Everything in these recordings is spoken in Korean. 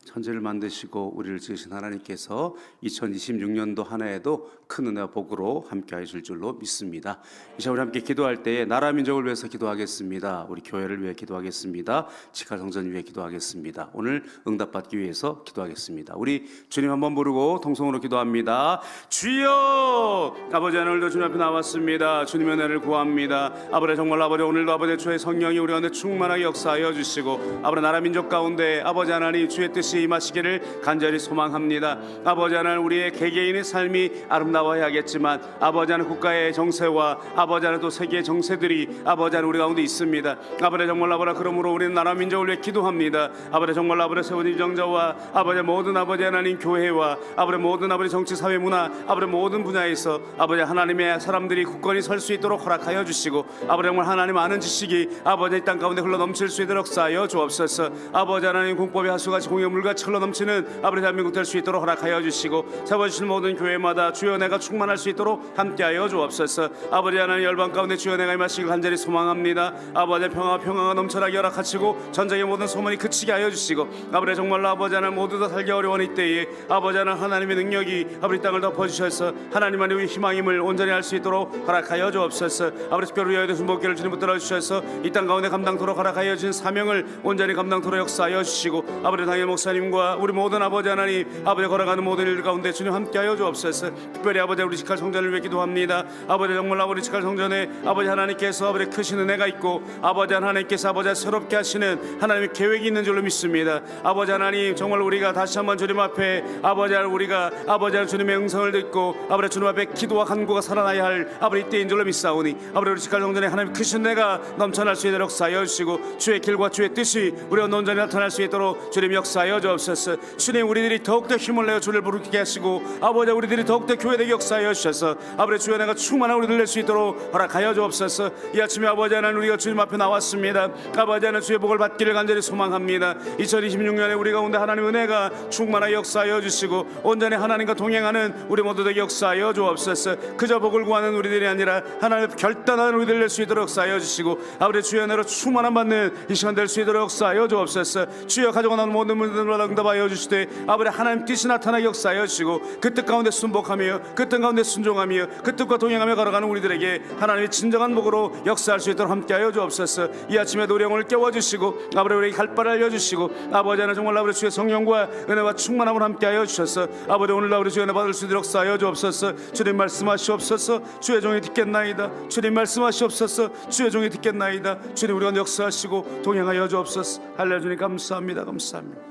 천지를 만드시고 우리를 지으신 하나님께서 2026년도 한 해에도 큰 은혜와 복으로 함께해 줄 줄로 믿습니다. 이제 우리 함께 기도할 때에 나라 민족을 위해서 기도하겠습니다. 우리 교회를 위해 기도하겠습니다. 직할성전 위해 기도하겠습니다. 오늘 응답받기 위해서 기도하겠습니다. 우리 주님 한번 부르고 통성으로 기도합니다. 주여! 아버지, 오늘도 주님 앞에 나왔습니다. 주님의 은혜를 구합니다. 아버지, 정말 아버지, 오늘도 아버지 주의 성령이 우리 가운데 충만하게 역사하여 주시고 아버지 나라 민족 가운데 아버지 하나님 주의 뜻이 임하시기를 간절히 소망합니다. 아버지 하나님 우리의 개개인의 삶이 아름다워야겠지만 아버지 하나님 국가의 정세와 아버지 하나님 또 세계의 정세들이 아버지 하나님 우리 가운데 있습니다. 아버지 정말 아버지 그러므로 우리는 나라 민족을 위해 기도합니다. 아버지 정말 아버지 세운 임정자와 아버지 모든 아버지 하나님 교회와 아버지 모든 아버지 정치 사회 문화 아버지 모든 분야에서 아버지 하나님의 사람들이 굳건히 설 수 있도록 허락하여 주시고 아버지 정말 하나님 아는 지식이 아버지 이 땅 가운데 흘러 넘칠 수 있도록 쌓여 주옵소서. 아버지 하나님 공법의 하수같이 공의 물같이 흘러 넘치는 아버지 대한민국 될 수 있도록 허락하여 주시고 세워주신 모든 교회마다 주여 내가 충만할 수 있도록 함께하여 주옵소서. 아버지 하나님 열방 가운데 주여 내가 임하시길 간절히 소망합니다. 아버지 평화가 넘쳐나게 허락하시고 전쟁의 모든 소문이 그치게 하여 주시고 아버지 정말로 아버지 하나님 모두 다 살기 어려운 이때에 아버지 하나님 하나님의 능력이 아버지 땅을 덮어주셔서 하나님 안에 우리 희망임을 온전히 할 수 있도록 허락하여 주옵소서. 아버지 특별히 위하여 되신 목회를 주님 붙들어 주셔서 이 땅 가운데 감당토록 허락하여 주신 사명을 온전히 감당토록 역사하여 주시고 아버지 당의 목사님과 우리 모든 아버지 하나님 아버지 걸어가는 모든 일 가운데 주님 함께하여 주옵소서. 특별히 아버지 우리 직할 성전을 위해 기도합니다. 아버지 정말 아버지 직할 성전에 아버지 하나님께서 아버지 크신 은혜가 있고 아버지 하나님께서 아버지 새롭게 하시는 하나님의 계획이 있는 줄로 믿습니다. 아버지 하나님 정말 우리가 다시 한번 주님 앞에 아버지 하나님 우리가 아버지 하나님 주님의 음성을 듣고 아버지 주님 앞에 기도와 간구가 살아나야 할 아버지 이때인 줄로 믿사오니 아버지 우리 직할 성전에 하나님 크신 은혜가 넘쳐날 수 있도록 사여 주시고 주의 길과 주의 뜻이 우리가 온전히 나타날 수 있도록 주님 역사하여 주옵소서. 주님 우리들이 더욱더 힘을 내어 주를 부르게 하시고 아버지 우리들이 더욱더 교회되게 역사하여 주셔서 아버지 주여 내가 충만한 우리들 낼 수 있도록 허락하여 주옵소서. 이 아침에 아버지 하나님 우리가 주님 앞에 나왔습니다. 아버지 하나님 주의 복을 받기를 간절히 소망합니다. 2026년에 우리 가운데 하나님 은혜가 충만하게 역사하여 주시고 온전히 하나님과 동행하는 우리 모두에게 역사하여 주옵소서. 그저 복을 구하는 우리들이 아니라 하나님 결단하는 우리들 낼 수 있도록 역사하여 주시고 아버지 주여 은혜로 충만함 받는 이 시간 될 수 있도록 역사하여 주옵소서. 주여 가져가 나오는 모든 문들마다 응답하여 주시되 아버지 하나님 뜻이 나타나게 역사하여 주시고 그 뜻 가운데 순복하며 그 뜻 가운데 순종하며 그 뜻과 동행하며 걸어가는 우리들에게 하나님의 진정한 복으로 역사할 수 있도록 함께하여 주옵소서. 이 아침에도 우리 영혼을 깨워주시고 아버지 우리에게 갈 바를 알려주시고 아버지 하나님 정말 아버지 주의 성령과 은혜와 충만함을 함께하여 주셔서 아버지 오늘도 아버지 주의 은혜 받을 수 있도록 역사하여 주옵소서. 주님 말씀하시옵소서. 주의 종이 듣겠나이다. 주님 말씀하시옵소서. 주의 종이 듣겠나이다. 주님 우리가 역사하시고 동행하여 주옵소서. 할렐루야. 주님 감사합니다. 감사합니다.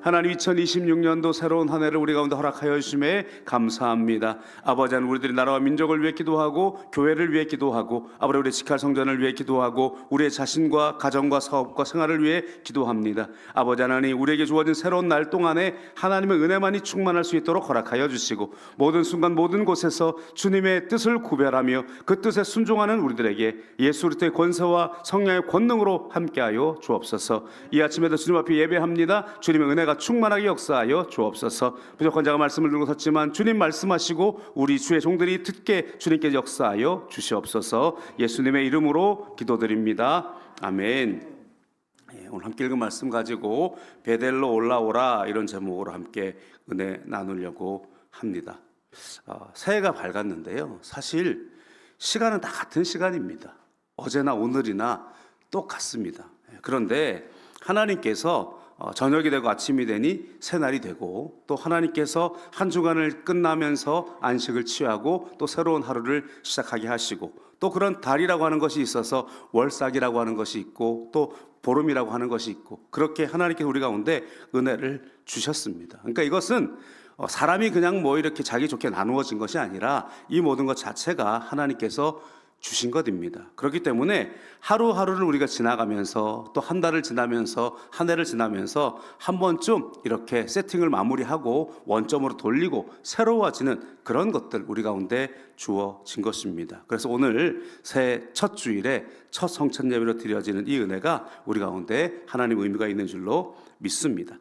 하나님 2026년도 새로운 한 해를 우리 가운데 허락하여 주심에 감사합니다. 아버지 하나님 우리들이 나라와 민족을 위해 기도하고 교회를 위해 기도하고 아버지 우리 직할 성전을 위해 기도하고 우리의 자신과 가정과 사업과 생활을 위해 기도합니다. 아버지 하나님 우리에게 주어진 새로운 날 동안에 하나님의 은혜만이 충만할 수 있도록 허락하여 주시고 모든 순간 모든 곳에서 주님의 뜻을 구별하며 그 뜻에 순종하는 우리들에게 예수 그리스도의 권세와 성령의 권능으로 함께하여 주옵소서. 이 아침에도 주님 앞에 예배합니다. 주님의 은혜가 충만하게 역사하여 주옵소서. 부족한 자가 말씀을 들고 섰지만 주님 말씀하시고 우리 주의 종들이 듣게 주님께 역사하여 주시옵소서. 예수님의 이름으로 기도드립니다. 아멘. 오늘 함께 읽은 말씀 가지고 베델로 올라오라 이런 제목으로 함께 은혜 나누려고 합니다. 새해가 밝았는데요, 사실 시간은 다 같은 시간입니다. 어제나 오늘이나 똑같습니다. 그런데 하나님께서 저녁이 되고 아침이 되니 새날이 되고 또 하나님께서 한 주간을 끝나면서 안식을 취하고 또 새로운 하루를 시작하게 하시고 또 그런 달이라고 하는 것이 있어서 월삭이라고 하는 것이 있고 또 보름이라고 하는 것이 있고 그렇게 하나님께서 우리 가운데 은혜를 주셨습니다. 그러니까 이것은 사람이 그냥 뭐 이렇게 자기 좋게 나누어진 것이 아니라 이 모든 것 자체가 하나님께서 주신 것입니다. 그렇기 때문에 하루하루를 우리가 지나가면서 또 한 달을 지나면서 한 해를 지나면서 한 번쯤 이렇게 세팅을 마무리하고 원점으로 돌리고 새로워지는 그런 것들 우리 가운데 주어진 것입니다. 그래서 오늘 새해 첫 주일에 첫 성찬 예배로 드려지는 이 은혜가 우리 가운데 하나님 의미가 있는 줄로 믿습니다.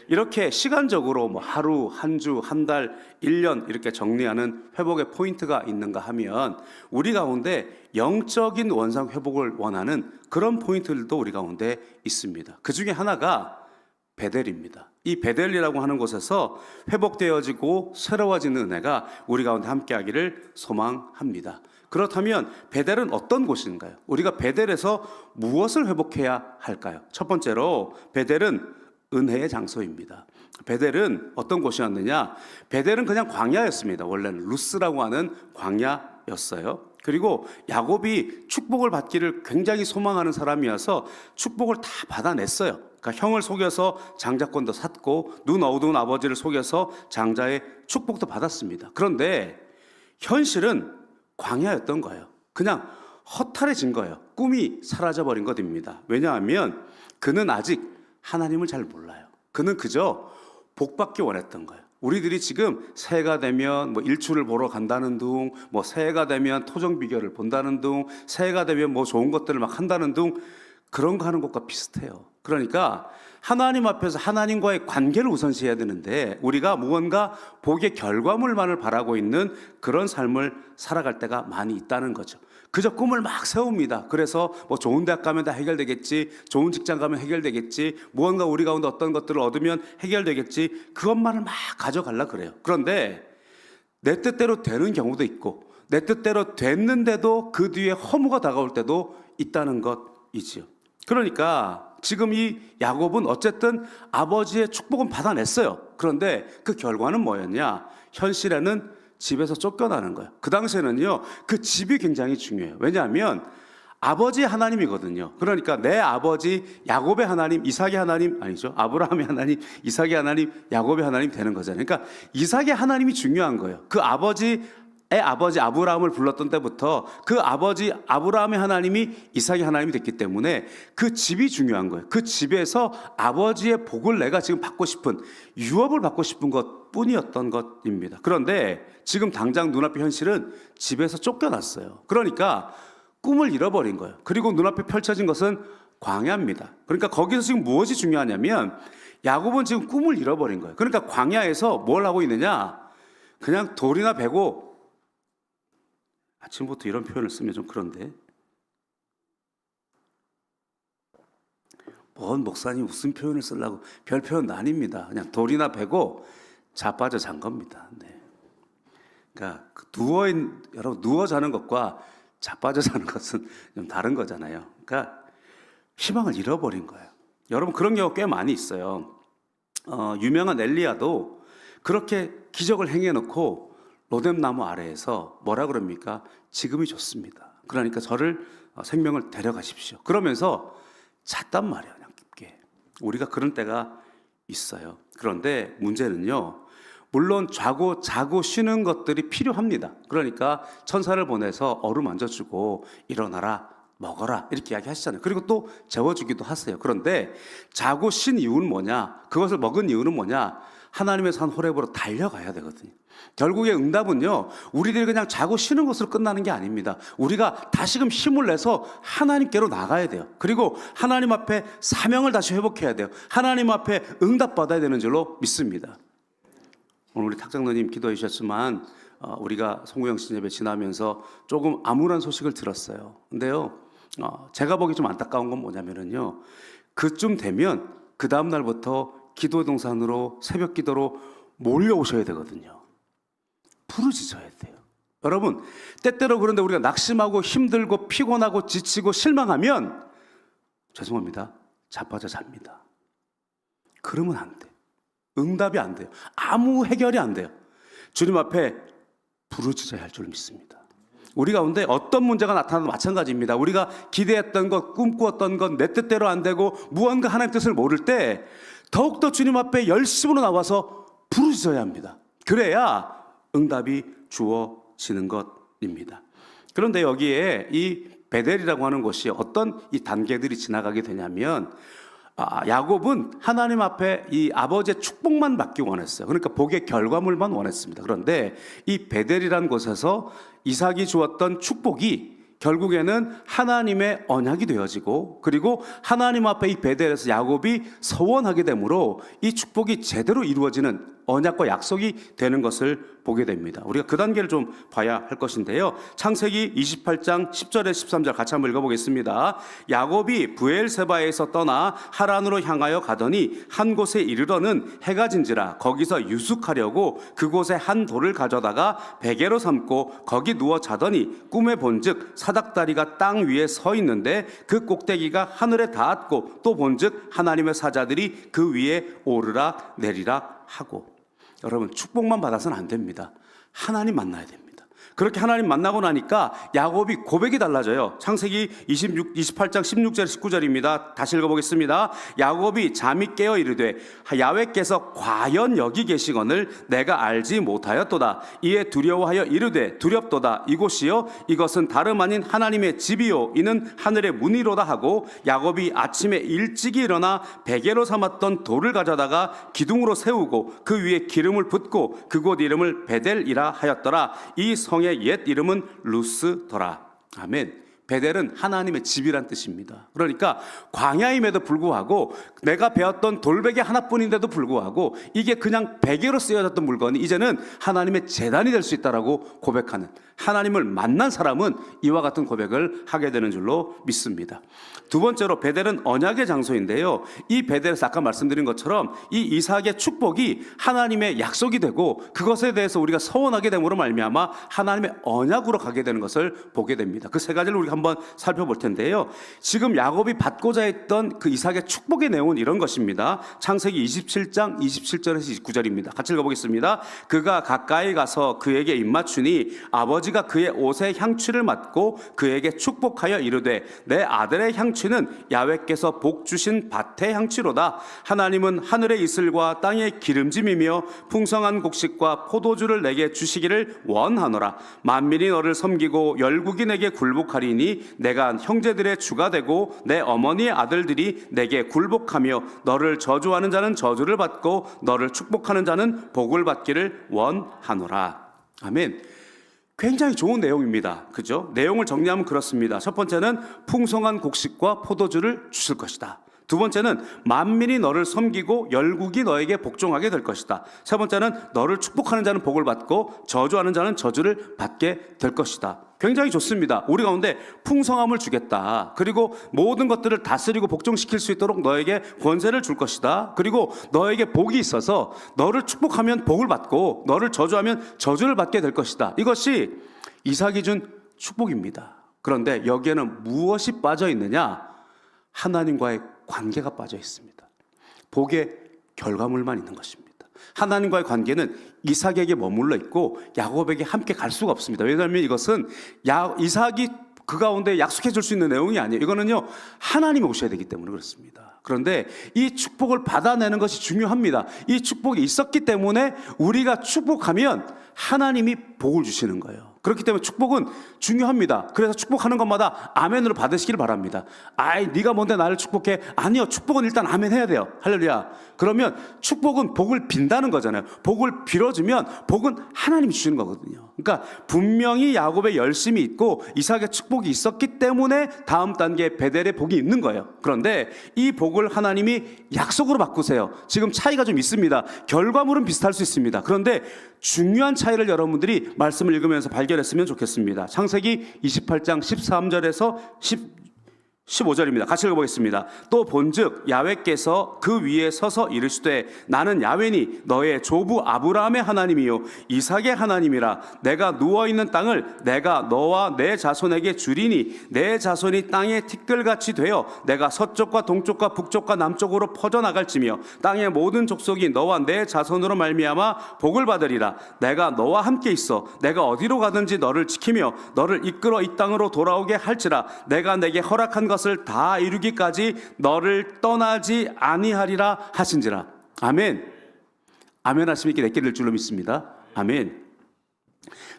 이렇게 시간적으로 뭐 하루, 한 주, 한 달, 1년 이렇게 정리하는 회복의 포인트가 있는가 하면 우리 가운데 영적인 원상 회복을 원하는 그런 포인트들도 우리 가운데 있습니다. 그 중에 하나가 베델입니다. 이 베델이라고 하는 곳에서 회복되어지고 새로워지는 은혜가 우리 가운데 함께하기를 소망합니다. 그렇다면 베델은 어떤 곳인가요? 우리가 베델에서 무엇을 회복해야 할까요? 첫 번째로 베델은 은혜의 장소입니다. 베델은 어떤 곳이었느냐? 베델은 그냥 광야였습니다. 원래는 루스라고 하는 광야였어요. 그리고 야곱이 축복을 받기를 굉장히 소망하는 사람이어서 축복을 다 받아냈어요. 그러니까 형을 속여서 장자권도 샀고 눈 어두운 아버지를 속여서 장자의 축복도 받았습니다. 그런데 현실은 광야였던 거예요. 그냥 허탈해진 거예요. 꿈이 사라져버린 것입니다. 왜냐하면 그는 아직 하나님을 잘 몰라요. 그는 그저 복받기 원했던 거예요. 우리들이 지금 새해가 되면 일출을 보러 간다는 둥, 새해가 되면 토종 비결을 본다는 둥, 새해가 되면 좋은 것들을 막 한다는 둥, 그런 거 하는 것과 비슷해요. 그러니까 하나님 앞에서 하나님과의 관계를 우선시해야 되는데 우리가 무언가 복의 결과물만을 바라고 있는 그런 삶을 살아갈 때가 많이 있다는 거죠. 그저 꿈을 막 세웁니다. 그래서 좋은 대학 가면 다 해결되겠지, 좋은 직장 가면 해결되겠지, 무언가 우리 가운데 어떤 것들을 얻으면 해결되겠지, 그것만을 막 가져가려고 그래요. 그런데 내 뜻대로 되는 경우도 있고 내 뜻대로 됐는데도 그 뒤에 허무가 다가올 때도 있다는 것이지요. 그러니까 지금 이 야곱은 어쨌든 아버지의 축복은 받아냈어요. 그런데 그 결과는 뭐였냐? 현실에는 집에서 쫓겨나는 거예요. 그 당시에는요, 그 집이 굉장히 중요해요. 왜냐하면 아버지의 하나님이거든요. 그러니까 내 아버지 야곱의 하나님, 이삭의 하나님, 아니죠, 아브라함의 하나님, 이삭의 하나님, 야곱의 하나님 되는 거잖아요. 그러니까 이삭의 하나님이 중요한 거예요. 그 아버지 아브라함을 불렀던 때부터 그 아버지 아브라함의 하나님이 이삭의 하나님이 됐기 때문에 그 집이 중요한 거예요. 그 집에서 아버지의 복을 내가 지금 받고 싶은, 유업을 받고 싶은 것 뿐이었던 것입니다. 그런데 지금 당장 눈앞의 현실은 집에서 쫓겨났어요. 그러니까 꿈을 잃어버린 거예요. 그리고 눈앞에 펼쳐진 것은 광야입니다. 그러니까 거기서 지금 무엇이 중요하냐면 야곱은 지금 꿈을 잃어버린 거예요. 그러니까 광야에서 뭘 하고 있느냐? 그냥 돌이나 베고, 아침부터 이런 표현을 쓰면 좀 그런데, 뭔 목사님 무슨 표현을 쓰려고, 별 표현도 아닙니다. 그냥 돌이나 베고 자빠져 잔 겁니다. 네. 그러니까 여러분 누워 자는 것과 자빠져 자는 것은 좀 다른 거잖아요. 그러니까 희망을 잃어버린 거예요. 여러분 그런 경우 꽤 많이 있어요. 유명한 엘리야도 그렇게 기적을 행해놓고 로뎀나무 아래에서 뭐라 그럽니까? 지금이 좋습니다. 그러니까 저를 생명을 데려가십시오. 그러면서 잤단 말이에요. 그냥 깊게. 우리가 그런 때가 있어요. 그런데 문제는요, 물론 자고 쉬는 것들이 필요합니다. 그러니까 천사를 보내서 어루만져주고 일어나라, 먹어라 이렇게 이야기하시잖아요. 그리고 또 재워주기도 하세요. 그런데 자고 쉰 이유는 뭐냐? 그것을 먹은 이유는 뭐냐? 하나님의 산 호렙으로 달려가야 되거든요. 결국에 응답은요, 우리들이 그냥 자고 쉬는 것으로 끝나는 게 아닙니다. 우리가 다시금 힘을 내서 하나님께로 나가야 돼요. 그리고 하나님 앞에 사명을 다시 회복해야 돼요. 하나님 앞에 응답받아야 되는 줄로 믿습니다. 오늘 우리 탁장로님 기도해 주셨지만 우리가 송구영신 예배 지나면서 조금 암울한 소식을 들었어요. 근데요, 제가 보기 좀 안타까운 건 뭐냐면요, 그쯤 되면 그 다음 날부터 기도 동산으로 새벽 기도로 몰려오셔야 되거든요. 부르짖어야 돼요. 여러분 때때로 그런데 우리가 낙심하고 힘들고 피곤하고 지치고 실망하면 죄송합니다, 자빠져 잡니다. 그러면 안 돼요. 응답이 안 돼요. 아무 해결이 안 돼요. 주님 앞에 부르짖어야 할 줄 믿습니다. 우리 가운데 어떤 문제가 나타나도 마찬가지입니다. 우리가 기대했던 것, 꿈꾸었던 것, 내 뜻대로 안 되고 무언가 하나님의 뜻을 모를 때 더욱더 주님 앞에 열심으로 나와서 부르짖어야 합니다. 그래야 응답이 주어지는 것입니다. 그런데 여기에 이 베델이라고 하는 곳이 어떤 이 단계들이 지나가게 되냐면, 야곱은 하나님 앞에 이 아버지의 축복만 받기 원했어요. 그러니까 복의 결과물만 원했습니다. 그런데 이 베델이라는 곳에서 이삭이 주었던 축복이 결국에는 하나님의 언약이 되어지고, 그리고 하나님 앞에 이 베델에서 야곱이 서원하게 되므로 이 축복이 제대로 이루어지는 언약과 약속이 되는 것을 보게 됩니다. 우리가 그 단계를 좀 봐야 할 것인데요. 창세기 28장 10절에 13절 같이 한번 읽어보겠습니다. 야곱이 브엘세바에서 떠나 하란으로 향하여 가더니 한 곳에 이르러는 해가 진지라 거기서 유숙하려고 그곳에 한 돌을 가져다가 베개로 삼고 거기 누워 자더니 꿈에 본즉 사닥다리가 땅 위에 서 있는데 그 꼭대기가 하늘에 닿았고 또 본즉 하나님의 사자들이 그 위에 오르락 내리락 하고. 여러분, 축복만 받아서는 안 됩니다. 하나님 만나야 됩니다. 그렇게 하나님 만나고 나니까 야곱이 고백이 달라져요. 창세기 28장 16절 19절입니다. 다시 읽어보겠습니다. 야곱이 잠이 깨어 이르되 야훼께서 과연 여기 계시거늘 내가 알지 못하였도다. 이에 두려워하여 이르되 두렵도다. 이곳이요 이것은 다름 아닌 하나님의 집이요 이는 하늘의 문이로다 하고 야곱이 아침에 일찍이 일어나 베개로 삼았던 돌을 가져다가 기둥으로 세우고 그 위에 기름을 붓고 그곳 이름을 베델이라 하였더라. 이 성의 옛 이름은 루스더라. 아멘. 베델은 하나님의 집이란 뜻입니다. 그러니까 광야임에도 불구하고 내가 배웠던 돌베개 하나뿐인데도 불구하고 이게 그냥 베개로 쓰여졌던 물건이 이제는 하나님의 제단이 될 수 있다라고 고백하는, 하나님을 만난 사람은 이와 같은 고백을 하게 되는 줄로 믿습니다. 두 번째로 베델은 언약의 장소인데요. 이 베델에서 아까 말씀드린 것처럼 이 이삭의 축복이 하나님의 약속이 되고 그것에 대해서 우리가 서원하게 됨으로 말미암아 하나님의 언약으로 가게 되는 것을 보게 됩니다. 그 세 가지를 우리가 한번 살펴볼 텐데요. 지금 야곱이 받고자 했던 그 이삭의 축복의 내용은 이런 것입니다. 창세기 27장 27절에서 29절입니다. 같이 읽어보겠습니다. 그가 가까이 가서 그에게 입맞추니 아버지가 그의 옷에 향취를 맡고 그에게 축복하여 이르되 내 아들의 향취는 야훼께서 복 주신 밭의 향취로다. 하나님은 하늘의 이슬과 땅의 기름짐이며 풍성한 곡식과 포도주를 내게 주시기를 원하노라. 만민이 너를 섬기고 열국이 내게 굴복하리니 내가 형제들의 주가 되고 내 어머니의 아들들이 내게 굴복하며 너를 저주하는 자는 저주를 받고 너를 축복하는 자는 복을 받기를 원하노라. 아멘. 굉장히 좋은 내용입니다. 그죠? 내용을 정리하면 그렇습니다. 첫 번째는 풍성한 곡식과 포도주를 주실 것이다. 두 번째는 만민이 너를 섬기고 열국이 너에게 복종하게 될 것이다. 세 번째는 너를 축복하는 자는 복을 받고 저주하는 자는 저주를 받게 될 것이다. 굉장히 좋습니다. 우리 가운데 풍성함을 주겠다. 그리고 모든 것들을 다스리고 복종시킬 수 있도록 너에게 권세를 줄 것이다. 그리고 너에게 복이 있어서 너를 축복하면 복을 받고 너를 저주하면 저주를 받게 될 것이다. 이것이 이삭이 준 축복입니다. 그런데 여기에는 무엇이 빠져 있느냐? 하나님과의 관계가 빠져 있습니다. 복의 결과물만 있는 것입니다. 하나님과의 관계는 이삭에게 머물러 있고 야곱에게 함께 갈 수가 없습니다. 왜냐하면 이것은 이삭이 그 가운데 약속해 줄 수 있는 내용이 아니에요. 이거는요, 하나님이 오셔야 되기 때문에 그렇습니다. 그런데 이 축복을 받아내는 것이 중요합니다. 이 축복이 있었기 때문에 우리가 축복하면 하나님이 복을 주시는 거예요. 그렇기 때문에 축복은 중요합니다. 그래서 축복하는 것마다 아멘으로 받으시길 바랍니다. 아이, 네가 뭔데 나를 축복해? 아니요, 축복은 일단 아멘 해야 돼요. 할렐루야. 그러면 축복은 복을 빈다는 거잖아요. 복을 빌어주면 복은 하나님이 주시는 거거든요. 그러니까 분명히 야곱의 열심이 있고 이삭의 축복이 있었기 때문에 다음 단계에 베델의 복이 있는 거예요. 그런데 이 복을 하나님이 약속으로 바꾸세요. 지금 차이가 좀 있습니다. 결과물은 비슷할 수 있습니다. 그런데 중요한 차이를 여러분들이 말씀을 읽으면서 발견했으면 좋겠습니다. 창세기 28장 13절에서 15절입니다. 같이 읽어보겠습니다. 또 본즉 야훼께서 그 위에 서서 이르시되 나는 야훼니 너의 조부 아브라함의 하나님이요 이삭의 하나님이라. 내가 누워있는 땅을 내가 너와 내 자손에게 주리니 내 자손이 땅의 티끌같이 되어 내가 서쪽과 동쪽과 북쪽과 남쪽으로 퍼져나갈지며 땅의 모든 족속이 너와 내 자손으로 말미암아 복을 받으리라. 내가 너와 함께 있어 내가 어디로 가든지 너를 지키며 너를 이끌어 이 땅으로 돌아오게 할지라. 내가 내게 허락한 것을 다 이루기까지 너를 떠나지 아니하리라 하신지라. 아멘. 아멘 하시면 이렇게 내게 될 줄로 믿습니다. 아멘.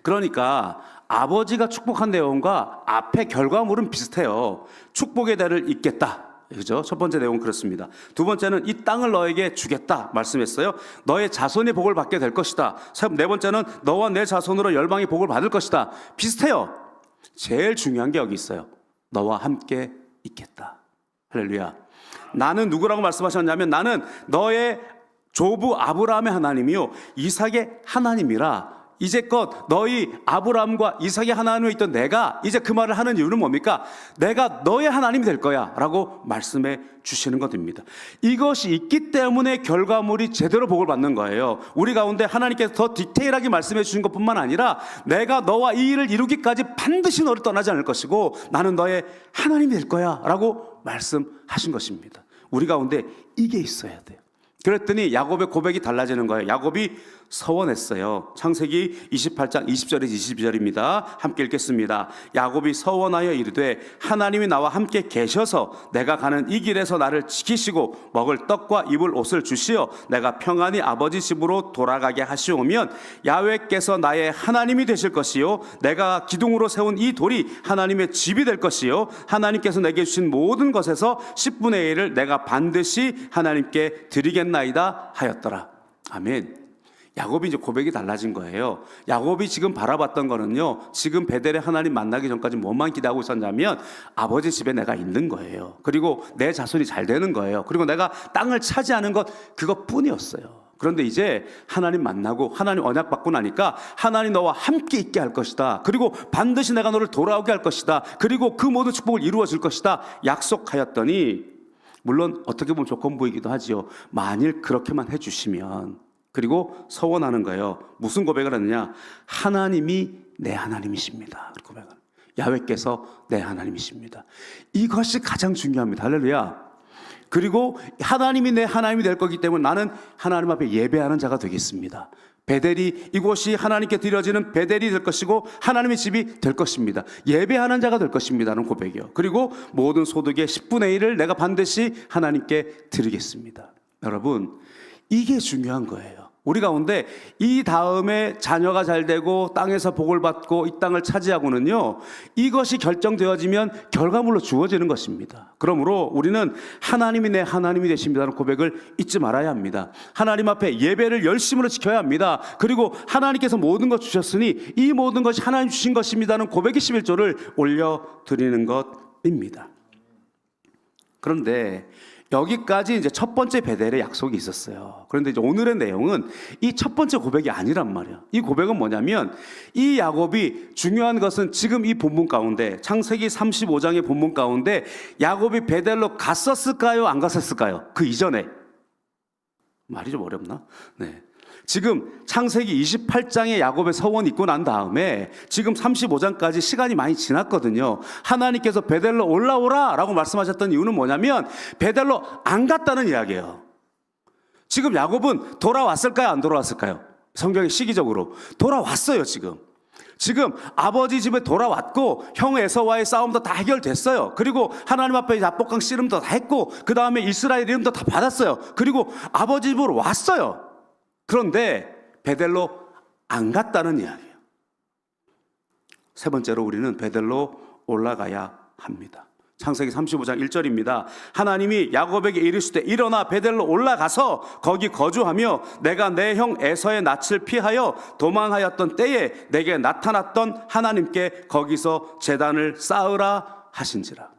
그러니까 아버지가 축복한 내용과 앞의 결과물은 비슷해요. 축복의 대를 잇겠다. 그죠? 첫 번째 내용은 그렇습니다. 두 번째는 이 땅을 너에게 주겠다 말씀했어요. 너의 자손이 복을 받게 될 것이다. 네 번째는 너와 내 자손으로 열방이 복을 받을 것이다. 비슷해요. 제일 중요한 게 여기 있어요. 너와 함께 있겠다. 할렐루야. 나는 누구라고 말씀하셨냐면 나는 너의 조부 아브라함의 하나님이요 이삭의 하나님이라. 이제껏 너희 아브라함과 이삭의 하나님에 있던 내가 이제 그 말을 하는 이유는 뭡니까? 내가 너의 하나님이 될 거야 라고 말씀해 주시는 것입니다. 이것이 있기 때문에 결과물이 제대로 복을 받는 거예요. 우리 가운데 하나님께서 더 디테일하게 말씀해 주신 것뿐만 아니라 내가 너와 이 일을 이루기까지 반드시 너를 떠나지 않을 것이고 나는 너의 하나님이 될 거야 라고 말씀하신 것입니다. 우리 가운데 이게 있어야 돼요. 그랬더니 야곱의 고백이 달라지는 거예요. 야곱이 서원했어요. 창세기 28장 20절에서 22절입니다. 함께 읽겠습니다. 야곱이 서원하여 이르되 하나님이 나와 함께 계셔서 내가 가는 이 길에서 나를 지키시고 먹을 떡과 입을 옷을 주시어 내가 평안히 아버지 집으로 돌아가게 하시오면 야훼께서 나의 하나님이 되실 것이요 내가 기둥으로 세운 이 돌이 하나님의 집이 될 것이요 하나님께서 내게 주신 모든 것에서 10분의 1을 내가 반드시 하나님께 드리겠나이다 하였더라. 아멘. 야곱이 이제 고백이 달라진 거예요. 야곱이 지금 바라봤던 거는요, 지금 베델의 하나님 만나기 전까지 뭐만 기대하고 있었냐면 아버지 집에 내가 있는 거예요. 그리고 내 자손이 잘 되는 거예요. 그리고 내가 땅을 차지하는 것 그것뿐이었어요. 그런데 이제 하나님 만나고 하나님 언약 받고 나니까 하나님 너와 함께 있게 할 것이다. 그리고 반드시 내가 너를 돌아오게 할 것이다. 그리고 그 모든 축복을 이루어 줄 것이다. 약속하였더니, 물론 어떻게 보면 조건부이기도 하지요. 만일 그렇게만 해주시면. 그리고 서원하는 거예요. 무슨 고백을 하느냐? 하나님이 내 하나님이십니다. 고백을. 야훼께서 내 하나님이십니다. 이것이 가장 중요합니다. 할렐루야. 그리고 하나님이 내 하나님이 될 거기 때문에 나는 하나님 앞에 예배하는 자가 되겠습니다. 베델이, 이곳이 하나님께 드려지는 베델이 될 것이고 하나님의 집이 될 것입니다. 예배하는 자가 될 것입니다는 고백이요. 그리고 모든 소득의 10분의 1을 내가 반드시 하나님께 드리겠습니다. 여러분, 이게 중요한 거예요. 우리 가운데 이 다음에 자녀가 잘 되고 땅에서 복을 받고 이 땅을 차지하고는요, 이것이 결정되어지면 결과물로 주어지는 것입니다. 그러므로 우리는 하나님이 내 하나님이 되십니다는 고백을 잊지 말아야 합니다. 하나님 앞에 예배를 열심으로 지켜야 합니다. 그리고 하나님께서 모든 것 주셨으니 이 모든 것이 하나님 주신 것입니다는 고백의 11조를 올려드리는 것입니다. 그런데 여기까지 이제 첫 번째 베델의 약속이 있었어요. 그런데 이제 오늘의 내용은 이 첫 번째 고백이 아니란 말이에요. 이 고백은 뭐냐면, 이 야곱이, 중요한 것은 지금 이 본문 가운데, 창세기 35장의 본문 가운데 야곱이 베델로 갔었을까요? 안 갔었을까요? 그 이전에. 말이 좀 어렵나? 네. 지금 창세기 28장에 야곱의 서원이 있고 난 다음에 지금 35장까지 시간이 많이 지났거든요. 하나님께서 베델로 올라오라 라고 말씀하셨던 이유는 뭐냐면 베델로 안 갔다는 이야기예요. 지금 야곱은 돌아왔을까요? 안 돌아왔을까요? 성경의 시기적으로 돌아왔어요. 지금 아버지 집에 돌아왔고 형 에서와의 싸움도 다 해결됐어요. 그리고 하나님 앞에 압복강 씨름도 다 했고 그 다음에 이스라엘 이름도 다 받았어요. 그리고 아버지 집으로 왔어요. 그런데 베델로 안 갔다는 이야기예요. 세 번째로 우리는 베델로 올라가야 합니다. 창세기 35장 1절입니다. 하나님이 야곱에게 이르시되 일어나 베델로 올라가서 거기 거주하며 내가 내 형 에서의 낯을 피하여 도망하였던 때에 내게 나타났던 하나님께 거기서 제단을 쌓으라 하신지라.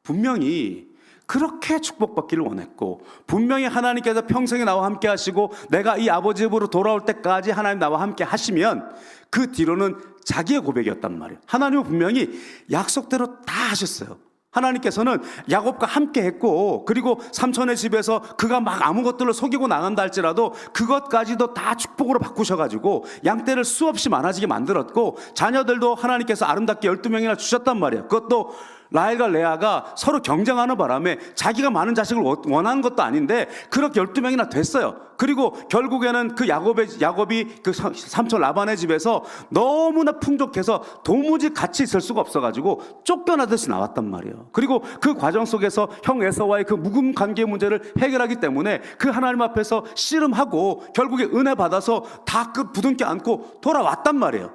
분명히 그렇게 축복받기를 원했고, 분명히 하나님께서 평생에 나와 함께 하시고 내가 이 아버지 집으로 돌아올 때까지 하나님 나와 함께 하시면 그 뒤로는 자기의 고백이었단 말이에요. 하나님은 분명히 약속대로 다 하셨어요. 하나님께서는 야곱과 함께 했고, 그리고 삼촌의 집에서 그가 막 아무것들로 속이고 나간다 할지라도 그것까지도 다 축복으로 바꾸셔가지고 양떼를 수없이 많아지게 만들었고, 자녀들도 하나님께서 아름답게 12명이나 주셨단 말이에요. 그것도 라헬과 레아가 서로 경쟁하는 바람에 자기가 많은 자식을 원하는 것도 아닌데 그렇게 12명이나 됐어요. 그리고 결국에는 그 야곱이 그 삼촌 라반의 집에서 너무나 풍족해서 도무지 같이 있을 수가 없어가지고 쫓겨나듯이 나왔단 말이에요. 그리고 그 과정 속에서 형 에서와의 그 묵은 관계 문제를 해결하기 때문에 그 하나님 앞에서 씨름하고 결국에 은혜 받아서 다 그 부둥켜 안고 돌아왔단 말이에요.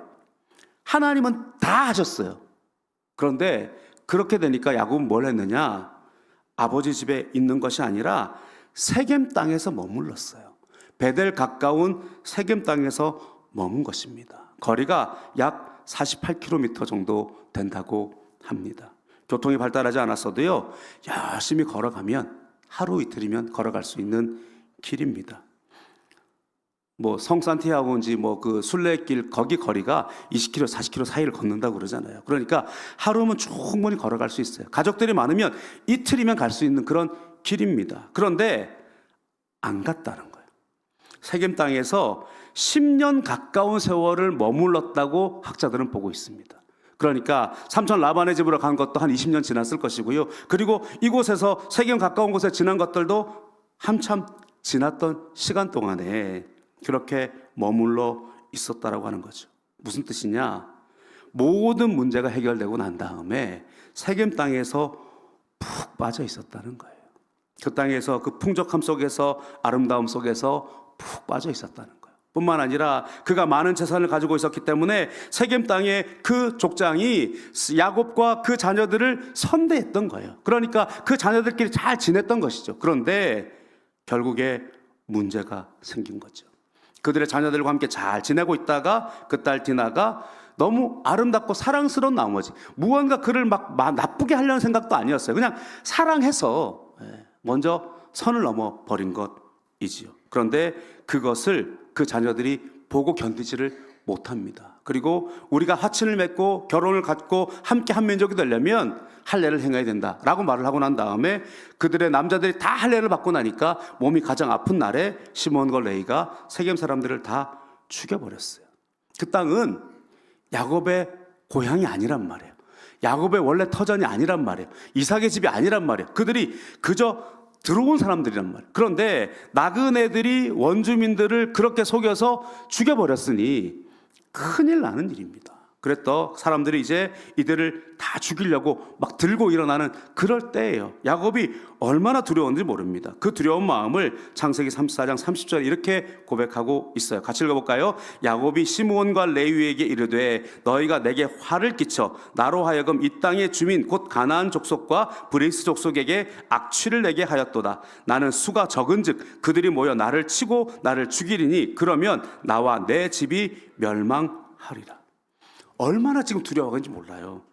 하나님은 다 하셨어요. 그런데 그렇게 되니까 야곱은 뭘 했느냐? 아버지 집에 있는 것이 아니라 세겜 땅에서 머물렀어요. 베델 가까운 세겜 땅에서 머문 것입니다. 거리가 약 48km 정도 된다고 합니다. 교통이 발달하지 않았어도요, 열심히 걸어가면 하루 이틀이면 걸어갈 수 있는 길입니다. 뭐 성산티아고인지 뭐 그 순례길 거기 거리가 20km, 40km 사이를 걷는다고 그러잖아요. 그러니까 하루면 충분히 걸어갈 수 있어요. 가족들이 많으면 이틀이면 갈 수 있는 그런 길입니다. 그런데 안 갔다는 거예요. 세겜 땅에서 10년 가까운 세월을 머물렀다고 학자들은 보고 있습니다. 그러니까 삼촌 라반의 집으로 간 것도 한 20년 지났을 것이고요. 그리고 이곳에서 세겜 가까운 곳에 지난 것들도 한참 지났던 시간 동안에 그렇게 머물러 있었다라고 하는 거죠. 무슨 뜻이냐? 모든 문제가 해결되고 난 다음에 세겜 땅에서 푹 빠져 있었다는 거예요. 그 땅에서 그 풍족함 속에서 아름다움 속에서 푹 빠져 있었다는 거예요. 뿐만 아니라 그가 많은 재산을 가지고 있었기 때문에 세겜 땅의 그 족장이 야곱과 그 자녀들을 선대했던 거예요. 그러니까 그 자녀들끼리 잘 지냈던 것이죠. 그런데 결국에 문제가 생긴 거죠. 그들의 자녀들과 함께 잘 지내고 있다가 그 딸 디나가 너무 아름답고 사랑스러운 나머지 무언가 그를 막 나쁘게 하려는 생각도 아니었어요. 그냥 사랑해서 먼저 선을 넘어 버린 것이지요. 그런데 그것을 그 자녀들이 보고 견디지를 못합니다. 그리고 우리가 하친을 맺고 결혼을 갖고 함께 한 민족이 되려면 할례를 행해야 된다라고 말을 하고 난 다음에 그들의 남자들이 다 할례를 받고 나니까 몸이 가장 아픈 날에 시몬과 레이가 세겜 사람들을 다 죽여버렸어요. 그 땅은 야곱의 고향이 아니란 말이에요. 야곱의 원래 터전이 아니란 말이에요. 이삭의 집이 아니란 말이에요. 그들이 그저 들어온 사람들이란 말이에요. 그런데 나그네들이 원주민들을 그렇게 속여서 죽여버렸으니 큰일 나는 일입니다. 그랬더 사람들이 이제 이들을 다 죽이려고 막 들고 일어나는 그럴 때예요. 야곱이 얼마나 두려웠는지 모릅니다. 그 두려운 마음을 창세기 34장 30절에 이렇게 고백하고 있어요. 같이 읽어볼까요? 야곱이 시므온과 레위에게 이르되 너희가 내게 화를 끼쳐 나로 하여금 이 땅의 주민 곧 가나안 족속과 브리스 족속에게 악취를 내게 하였도다. 나는 수가 적은즉 그들이 모여 나를 치고 나를 죽이리니 그러면 나와 내 집이 멸망하리라. 얼마나 지금 두려워하는지 몰라요.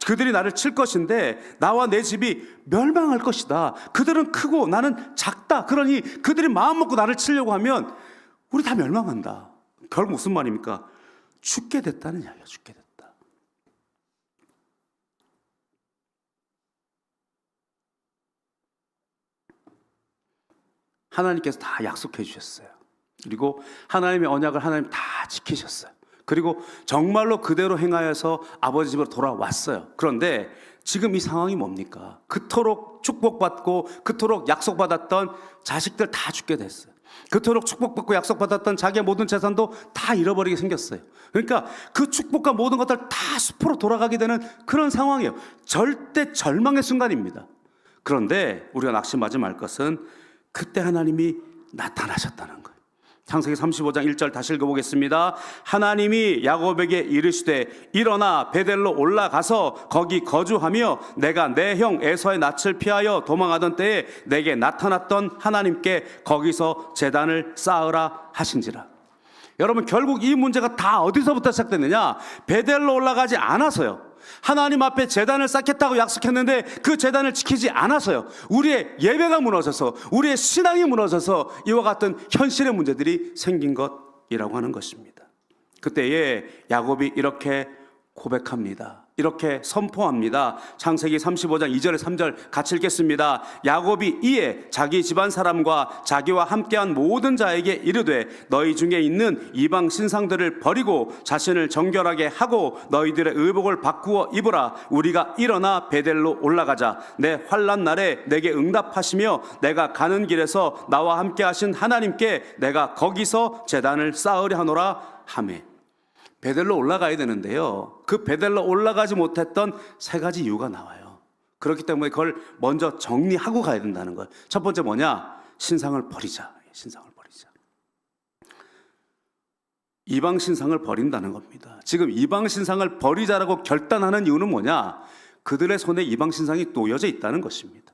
그들이 나를 칠 것인데 나와 내 집이 멸망할 것이다. 그들은 크고 나는 작다. 그러니 그들이 마음 먹고 나를 치려고 하면 우리 다 멸망한다. 결국 무슨 말입니까? 죽게 됐다는 이야기야. 죽게 됐다. 하나님께서 다 약속해 주셨어요. 그리고 하나님의 언약을 하나님 다 지키셨어요. 그리고 정말로 그대로 행하여서 아버지 집으로 돌아왔어요. 그런데 지금 이 상황이 뭡니까? 그토록 축복받고 그토록 약속받았던 자식들 다 죽게 됐어요. 그토록 축복받고 약속받았던 자기의 모든 재산도 다 잃어버리게 생겼어요. 그러니까 그 축복과 모든 것들 다 숲으로 돌아가게 되는 그런 상황이에요. 절대 절망의 순간입니다. 그런데 우리가 낙심하지 말 것은 그때 하나님이 나타나셨다는 거예요. 창세기 35장 1절 다시 읽어보겠습니다. 하나님이 야곱에게 이르시되 일어나 베델로 올라가서 거기 거주하며 내가 내 형 에서의 낯을 피하여 도망하던 때에 내게 나타났던 하나님께 거기서 제단을 쌓으라 하신지라. 여러분, 결국 이 문제가 다 어디서부터 시작됐느냐? 베델로 올라가지 않아서요. 하나님 앞에 제단을 쌓겠다고 약속했는데 그 제단을 지키지 않아서요. 우리의 예배가 무너져서, 우리의 신앙이 무너져서 이와 같은 현실의 문제들이 생긴 것이라고 하는 것입니다. 그때에 야곱이 이렇게 고백합니다. 이렇게 선포합니다. 창세기 35장 2절에 3절 같이 읽겠습니다. 야곱이 이에 자기 집안 사람과 자기와 함께한 모든 자에게 이르되 너희 중에 있는 이방 신상들을 버리고 자신을 정결하게 하고 너희들의 의복을 바꾸어 입으라. 우리가 일어나 베델로 올라가자. 내 환난 날에 내게 응답하시며 내가 가는 길에서 나와 함께 하신 하나님께 내가 거기서 제단을 쌓으려 하노라 하매. 베델로 올라가야 되는데요, 그 베델로 올라가지 못했던 세 가지 이유가 나와요. 그렇기 때문에 그걸 먼저 정리하고 가야 된다는 거예요. 첫 번째 뭐냐? 신상을 버리자. 신상을 버리자. 이방 신상을 버린다는 겁니다. 지금 이방 신상을 버리자라고 결단하는 이유는 뭐냐? 그들의 손에 이방 신상이 놓여져 있다는 것입니다.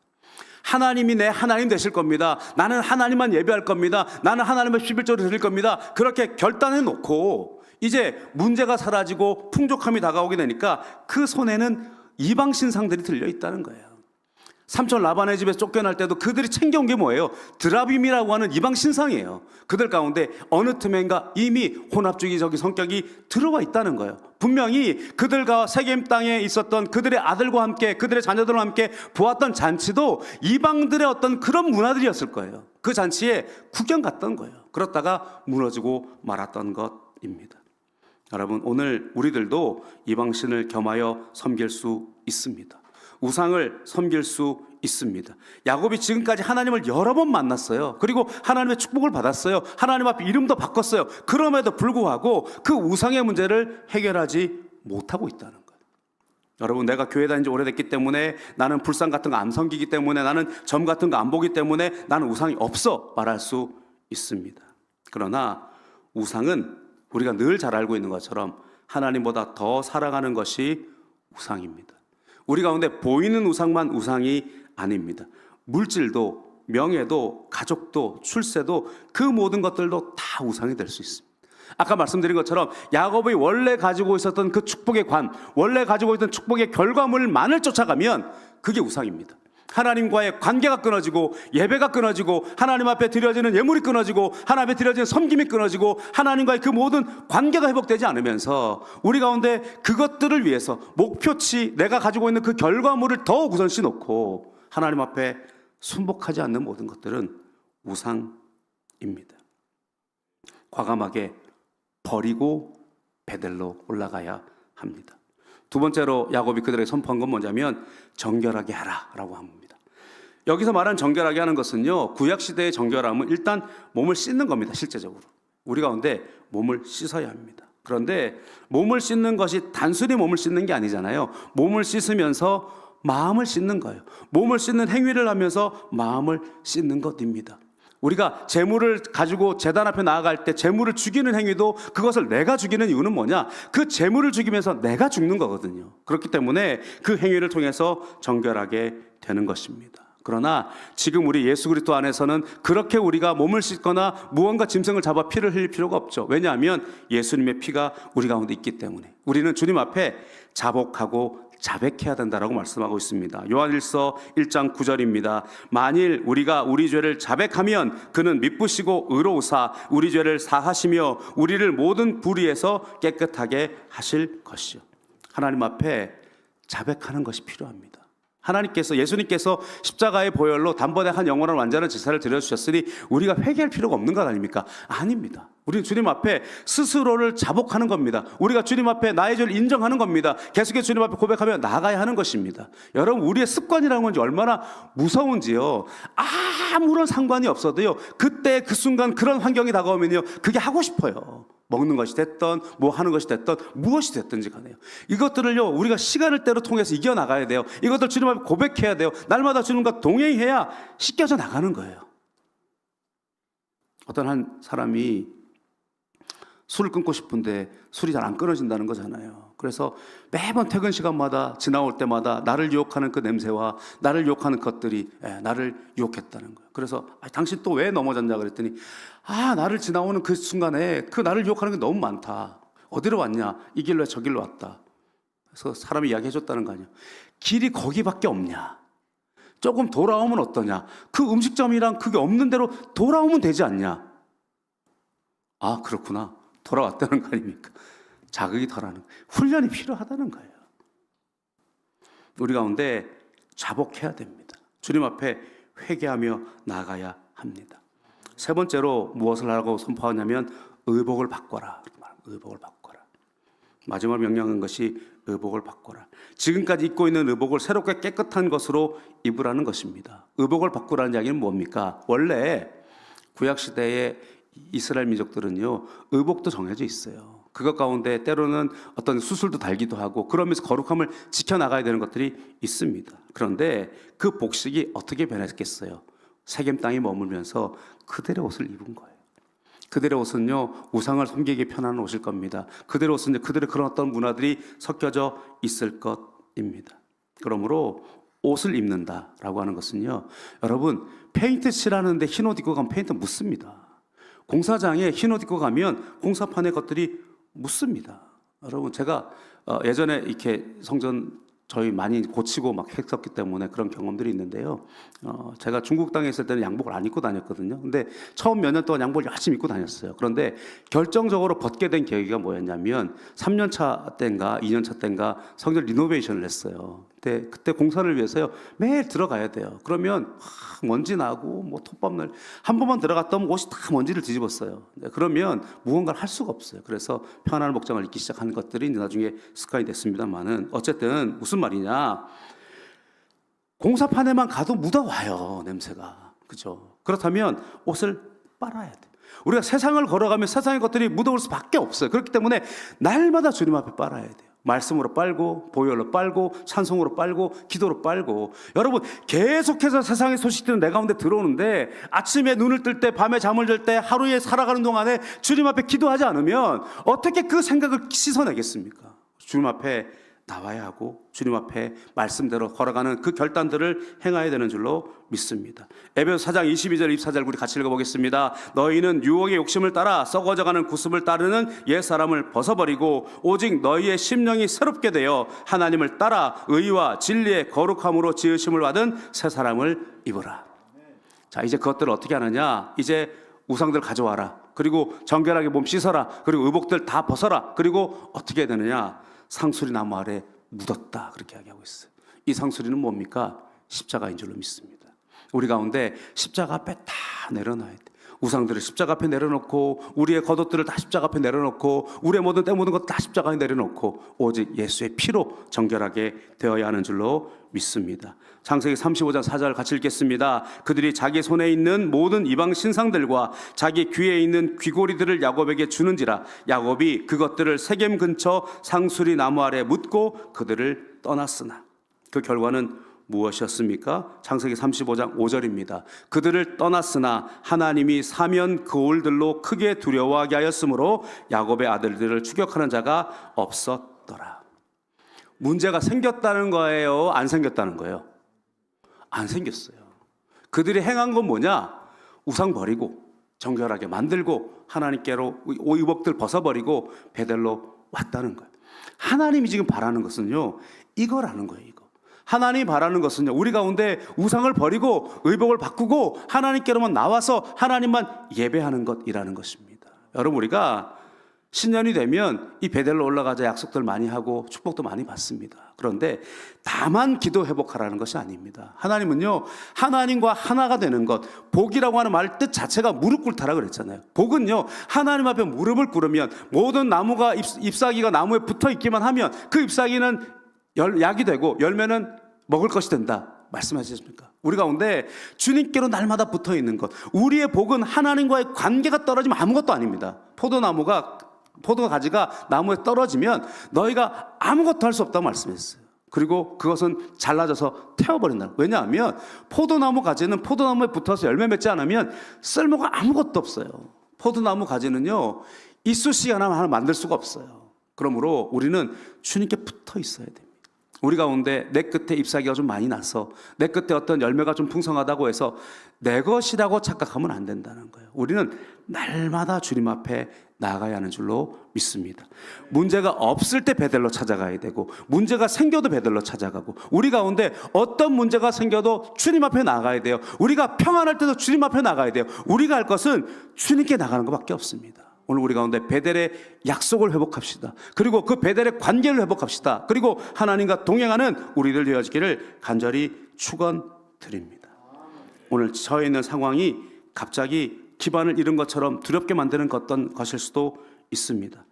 하나님이 내 하나님 되실 겁니다. 나는 하나님만 예배할 겁니다. 나는 하나님의 11조를 드릴 겁니다. 그렇게 결단해 놓고 이제 문제가 사라지고 풍족함이 다가오게 되니까 그 손에는 이방 신상들이 들려 있다는 거예요. 삼촌 라반의 집에서 쫓겨날 때도 그들이 챙겨온 게 뭐예요? 드라빔이라고 하는 이방 신상이에요. 그들 가운데 어느 틈엔가 이미 혼합주의적인 성격이 들어와 있다는 거예요. 분명히 그들과 세겜 땅에 있었던 그들의 아들과 함께, 그들의 자녀들과 함께 보았던 잔치도 이방들의 어떤 그런 문화들이었을 거예요. 그 잔치에 구경 갔던 거예요. 그렇다가 무너지고 말았던 것입니다. 여러분, 오늘 우리들도 이방신을 겸하여 섬길 수 있습니다. 우상을 섬길 수 있습니다. 야곱이 지금까지 하나님을 여러 번 만났어요. 그리고 하나님의 축복을 받았어요. 하나님 앞에 이름도 바꿨어요. 그럼에도 불구하고 그 우상의 문제를 해결하지 못하고 있다는 거예요. 여러분, 내가 교회 다닌 지 오래됐기 때문에, 나는 불상 같은 거 안 섬기기 때문에, 나는 점 같은 거 안 보기 때문에 나는 우상이 없어 말할 수 있습니다. 그러나 우상은 우리가 늘 잘 알고 있는 것처럼 하나님보다 더 사랑하는 것이 우상입니다. 우리 가운데 보이는 우상만 우상이 아닙니다. 물질도, 명예도, 가족도, 출세도, 그 모든 것들도 다 우상이 될 수 있습니다. 아까 말씀드린 것처럼 야곱이 원래 가지고 있었던 그 축복의 관, 원래 가지고 있던 축복의 결과물만을 쫓아가면 그게 우상입니다. 하나님과의 관계가 끊어지고, 예배가 끊어지고, 하나님 앞에 드려지는 예물이 끊어지고, 하나님 앞에 드려지는 섬김이 끊어지고, 하나님과의 그 모든 관계가 회복되지 않으면서 우리 가운데 그것들을 위해서 목표치, 내가 가지고 있는 그 결과물을 더 우선시 놓고 하나님 앞에 순복하지 않는 모든 것들은 우상입니다. 과감하게 버리고 베델로 올라가야 합니다. 두 번째로 야곱이 그들에게 선포한 건 뭐냐면 정결하게 하라라고 합니다. 여기서 말하는 정결하게 하는 것은요, 구약시대의 정결함은 일단 몸을 씻는 겁니다. 실제적으로 우리 가운데 몸을 씻어야 합니다. 그런데 몸을 씻는 것이 단순히 몸을 씻는 게 아니잖아요. 몸을 씻으면서 마음을 씻는 거예요. 몸을 씻는 행위를 하면서 마음을 씻는 것입니다. 우리가 재물을 가지고 제단 앞에 나아갈 때 재물을 죽이는 행위도 그것을 내가 죽이는 이유는 뭐냐? 그 재물을 죽이면서 내가 죽는 거거든요. 그렇기 때문에 그 행위를 통해서 정결하게 되는 것입니다. 그러나 지금 우리 예수 그리스도 안에서는 그렇게 우리가 몸을 씻거나 무언가 짐승을 잡아 피를 흘릴 필요가 없죠. 왜냐하면 예수님의 피가 우리 가운데 있기 때문에 우리는 주님 앞에 자복하고 자백해야 된다라고 말씀하고 있습니다. 요한일서 1장 9절입니다. 만일 우리가 우리 죄를 자백하면 그는 미쁘시고 의로우사 우리 죄를 사하시며 우리를 모든 불의에서 깨끗하게 하실 것이요. 하나님 앞에 자백하는 것이 필요합니다. 하나님께서, 예수님께서 십자가의 보혈로 단번에 한 영원한 완전한 제사를 드려주셨으니 우리가 회개할 필요가 없는 것 아닙니까? 아닙니다. 우리는 주님 앞에 스스로를 자복하는 겁니다. 우리가 주님 앞에 나의 죄를 인정하는 겁니다. 계속해서 주님 앞에 고백하며 나아가야 하는 것입니다. 여러분, 우리의 습관이라는 건지 얼마나 무서운지요. 아무런 상관이 없어도요, 그때 그 순간 그런 환경이 다가오면요, 그게 하고 싶어요. 먹는 것이 됐던, 뭐 하는 것이 됐던, 무엇이 됐든지 간에요. 이것들을요, 우리가 시간을 때로 통해서 이겨나가야 돼요. 이것들 주님 앞에 고백해야 돼요. 날마다 주님과 동행해야 씻겨져 나가는 거예요. 어떤 한 사람이 술을 끊고 싶은데 술이 잘 안 끊어진다는 거잖아요. 그래서 매번 퇴근 시간마다 지나올 때마다 나를 유혹하는 그 냄새와 나를 유혹하는 것들이 나를 유혹했다는 거예요. 그래서 당신 또 왜 넘어졌냐 그랬더니 나를 지나오는 그 순간에 그 나를 유혹하는 게 너무 많다. 어디로 왔냐? 이 길로 저 길로 왔다. 그래서 사람이 이야기해 줬다는 거 아니야. 길이 거기밖에 없냐? 조금 돌아오면 어떠냐? 그 음식점이랑 그게 없는 대로 돌아오면 되지 않냐? 아, 그렇구나. 돌아왔다는 거 아닙니까? 자극이 덜하는, 훈련이 필요하다는 거예요. 우리 가운데 자복해야 됩니다. 주님 앞에 회개하며 나아가야 합니다. 세 번째로 무엇을 하라고 선포하냐면 의복을 바꿔라. 의복을 바꿔라. 마지막 명령한 것이 의복을 바꿔라. 지금까지 입고 있는 의복을 새롭게 깨끗한 것으로 입으라는 것입니다. 의복을 바꾸라는 이야기는 뭡니까? 원래 구약시대에 이스라엘 민족들은요, 의복도 정해져 있어요. 그것 가운데 때로는 어떤 수술도 달기도 하고 그러면서 거룩함을 지켜나가야 되는 것들이 있습니다. 그런데 그 복식이 어떻게 변했겠어요? 세겜 땅에 머물면서 그들의 옷을 입은 거예요. 그들의 옷은요, 우상을 섬기기 편한 옷일 겁니다. 그들의 옷은 그들의 그런 어떤 문화들이 섞여져 있을 것입니다. 그러므로 옷을 입는다라고 하는 것은요, 여러분, 페인트 칠하는데 흰 옷 입고 가면 페인트 묻습니다. 공사장에 흰 옷 입고 가면 공사판에 것들이 묻습니다. 여러분, 제가 예전에 이렇게 성전 저희 많이 고치고 막 했었기 때문에 그런 경험들이 있는데요. 제가 중국 땅에 있을 때는 양복을 안 입고 다녔거든요. 근데 처음 몇 년 동안 양복을 열심히 입고 다녔어요. 그런데 결정적으로 벗게 된 계기가 뭐였냐면 3년 차 때인가 2년 차 때인가 성전 리노베이션을 했어요. 그때 공사를 위해서요 매일 들어가야 돼요. 그러면 먼지 나고 뭐 톱밥날 한 번만 들어갔다 오면 옷이 다 먼지를 뒤집었어요. 그러면 무언가를 할 수가 없어요. 그래서 평안한 목장을 입기 시작한 것들이 이제 나중에 습관이 됐습니다만은 어쨌든 무슨 말이냐, 공사판에만 가도 묻어와요 냄새가. 그죠? 그렇다면 옷을 빨아야 돼. 우리가 세상을 걸어가면 세상의 것들이 묻어올 수밖에 없어요. 그렇기 때문에 날마다 주님 앞에 빨아야 돼요. 말씀으로 빨고 보혈로 빨고 찬송으로 빨고 기도로 빨고. 여러분 계속해서 세상의 소식들은 내 가운데 들어오는데 아침에 눈을 뜰 때 밤에 잠을 잘 때 하루에 살아가는 동안에 주님 앞에 기도하지 않으면 어떻게 그 생각을 씻어내겠습니까? 주님 앞에 나와야 하고 주님 앞에 말씀대로 걸어가는 그 결단들을 행해야 되는 줄로 믿습니다. 에베소 4장 22절 24절 우리 같이 읽어보겠습니다. 너희는 유혹의 욕심을 따라 썩어져가는 구습을 따르는 옛사람을 벗어버리고 오직 너희의 심령이 새롭게 되어 하나님을 따라 의와 진리의 거룩함으로 지으심을 받은 새 사람을 입으라. 자, 이제 그것들을 어떻게 하느냐? 이제 우상들 가져와라. 그리고 정결하게 몸 씻어라. 그리고 의복들 다 벗어라. 그리고 어떻게 해야 되느냐? 상수리 나무 아래 묻었다. 그렇게 이야기하고 있어요. 이 상수리는 뭡니까? 십자가인 줄로 믿습니다. 우리 가운데 십자가 앞에 다 내려놔야 돼. 우상들을 십자가 앞에 내려놓고 우리의 겉옷들을 다 십자가 앞에 내려놓고 우리의 모든 때 모든 것 다 십자가에 내려놓고 오직 예수의 피로 정결하게 되어야 하는 줄로 믿습니다. 창세기 35장 4절 같이 읽겠습니다. 그들이 자기 손에 있는 모든 이방 신상들과 자기 귀에 있는 귀고리들을 야곱에게 주는지라 야곱이 그것들을 세겜 근처 상수리 나무 아래 묻고 그들을 떠났으나 그 결과는 무엇이었습니까? 창세기 35장 5절입니다. 그들을 떠났으나 하나님이 사면 거울들로 크게 두려워하게 하였으므로 야곱의 아들들을 추격하는 자가 없었더라. 문제가 생겼다는 거예요? 안 생겼다는 거예요? 안 생겼어요. 그들이 행한 건 뭐냐? 우상 버리고 정결하게 만들고 하나님께로 의복들 벗어버리고 베델로 왔다는 거예요. 하나님이 지금 바라는 것은요 이거라는 거예요. 이거. 하나님이 바라는 것은요 우리 가운데 우상을 버리고 의복을 바꾸고 하나님께로만 나와서 하나님만 예배하는 것이라는 것입니다. 여러분 우리가 신년이 되면 이 베델로 올라가자 약속들 많이 하고 축복도 많이 받습니다. 그런데 다만 기도 회복하라는 것이 아닙니다. 하나님은요 하나님과 하나가 되는 것, 복이라고 하는 말 뜻 자체가 무릎 꿇다라 그랬잖아요. 복은요 하나님 앞에 무릎을 꿇으면 모든 나무가 잎사귀가 나무에 붙어 있기만 하면 그 잎사귀는 약이 되고 열매는 먹을 것이 된다 말씀하셨습니까? 우리 가운데 주님께로 날마다 붙어 있는 것, 우리의 복은 하나님과의 관계가 떨어지면 아무것도 아닙니다. 포도 가지가 나무에 떨어지면 너희가 아무것도 할 수 없다고 말씀했어요. 그리고 그것은 잘라져서 태워버린다. 왜냐하면 포도나무 가지는 포도나무에 붙어서 열매 맺지 않으면 쓸모가 아무것도 없어요. 포도나무 가지는요 이쑤시개 하나 만들 수가 없어요. 그러므로 우리는 주님께 붙어 있어야 됩니다. 우리 가운데 내 끝에 잎사귀가 좀 많이 나서 내 끝에 어떤 열매가 좀 풍성하다고 해서 내 것이라고 착각하면 안 된다는 거예요. 우리는 날마다 주님 앞에 나아가야 하는 줄로 믿습니다. 문제가 없을 때 베델로 찾아가야 되고 문제가 생겨도 베델로 찾아가고 우리 가운데 어떤 문제가 생겨도 주님 앞에 나가야 돼요. 우리가 평안할 때도 주님 앞에 나가야 돼요. 우리가 할 것은 주님께 나가는 것밖에 없습니다. 오늘 우리 가운데 베델의 약속을 회복합시다. 그리고 그 베델의 관계를 회복합시다. 그리고 하나님과 동행하는 우리들 되어지기를 간절히 축원드립니다. 오늘 처해 있는 상황이 갑자기 기반을 잃은 것처럼 두렵게 만드는 어떤 것일 수도 있습니다.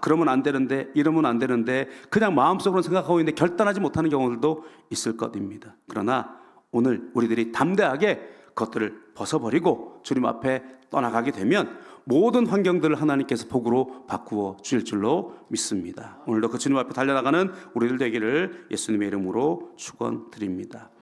그러면 안 되는데 이러면 안 되는데 그냥 마음속으로 생각하고 있는데 결단하지 못하는 경우들도 있을 것입니다. 그러나 오늘 우리들이 담대하게 그것들을 벗어버리고 주님 앞에 떠나가게 되면 모든 환경들을 하나님께서 복으로 바꾸어 주실 줄로 믿습니다. 오늘도 그 주님 앞에 달려나가는 우리들 되기를 예수님의 이름으로 축원드립니다.